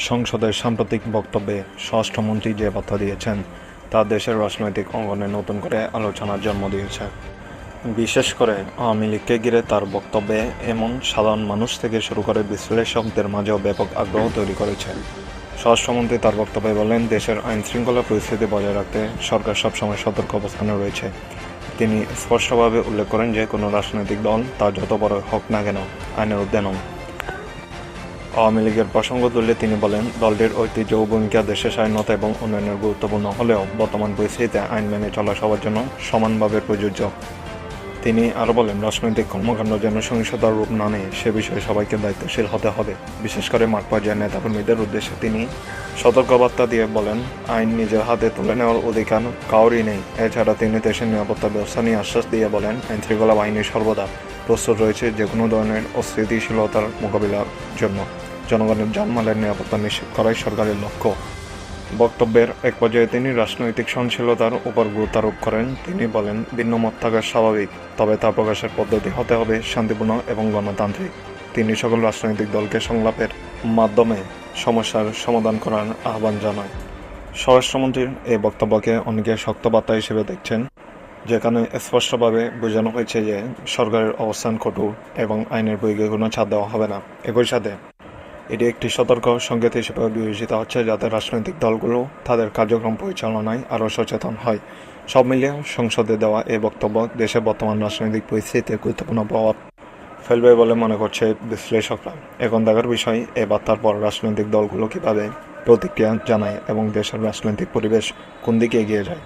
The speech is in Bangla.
সংসদের সাম্প্রতিক বক্তব্যে স্বরাষ্ট্রমন্ত্রী যে বার্তা দিয়েছেন তা দেশের রাজনৈতিক অঙ্গনে নতুন করে আলোচনার জন্ম দিয়েছে। বিশেষ করে আওয়ামী লীগকে ঘিরে তার বক্তব্যে এমন সাধারণ মানুষ থেকে শুরু করে বিশ্লেষকদের মাঝেও ব্যাপক আগ্রহ তৈরি করেছে। স্বরাষ্ট্রমন্ত্রী তার বক্তব্যে বলেন, দেশের আইনশৃঙ্খলা পরিস্থিতি বজায় রাখতে সরকার সবসময় সতর্ক অবস্থানে রয়েছে। তিনি স্পষ্টভাবে উল্লেখ করেন যে কোনো রাজনৈতিক দল তা যত বড় হোক না কেন আইনের ঊর্ধ্বে নয়। আওয়ামী লীগের প্রসঙ্গ তুলে তিনি বলেন, দলটির ঐতিহ্য ও ভূমিকা দেশের স্বাধীনতা এবং উন্নয়নের গুরুত্বপূর্ণ হলেও বর্তমান পরিস্থিতিতে আইন মেনে চলা সবার জন্য সমানভাবে প্রযোজ্য। তিনি আরও বলেন, রাজনৈতিক কর্মকাণ্ড যেন সহিংসতার রূপ না নেয় সে বিষয়ে সবাইকে দায়িত্বশীল হতে হবে। বিশেষ করে মাঠ পর্যায়ের নেতাকর্মীদের উদ্দেশ্যে তিনি সতর্কবার্তা দিয়ে বলেন, আইন নিজের হাতে তুলে নেওয়ার অধিকার কাউরই নেই। এছাড়া তিনি দেশের নিরাপত্তা ব্যবস্থা নিয়ে আশ্বাস দিয়ে বলেন, আইনশৃঙ্খলা বাহিনী সর্বদা প্রস্তুত রয়েছে যে কোনো ধরনের অস্থিতিশীলতার মোকাবিলার জন্য। জনগণের জানমালের নিরাপত্তা নিশ্চিত করাই সরকারের লক্ষ্য। বক্তব্যের এক পর্যায়ে তিনি রাজনৈতিক সহনশীলতার উপর গুরুত্ব আরোপ করেন। তিনি বলেন, ভিন্ন মত থাকা স্বাভাবিক, তবে তা প্রকাশের পদ্ধতি হতে হবে শান্তিপূর্ণ এবং গণতান্ত্রিক। তিনি সকল রাজনৈতিক দলকে সংলাপের মাধ্যমে সমস্যার সমাধান করার আহ্বান জানান। স্বরাষ্ট্রমন্ত্রীর এই বক্তব্যকে অনেকে শক্ত বার্তা হিসেবে দেখছেন, যেখানে স্পষ্টভাবে বোঝানো হয়েছে যে সরকারের অবস্থান কঠোর এবং আইনের প্রয়োগে কোনো ছাড় দেওয়া হবে না। একই সাথে এটি একটি সতর্ক সংকেত হিসেবে বিবেচিত হচ্ছে, যাতে রাজনৈতিক দলগুলো তাদের কার্যক্রম পরিচালনায় আরও সচেতন হয়। সব মিলিয়ে সংসদে দেওয়া এই বক্তব্য দেশের বর্তমান রাজনৈতিক পরিস্থিতিতে গুরুত্বপূর্ণ প্রভাব ফেলবে বলে মনে করছে বিশ্লেষকরা। এখন দেখার বিষয়, এই বার্তার পর রাজনৈতিক দলগুলো কীভাবে প্রতিক্রিয়া জানায় এবং দেশের রাজনৈতিক পরিবেশ কোন দিকে এগিয়ে যায়।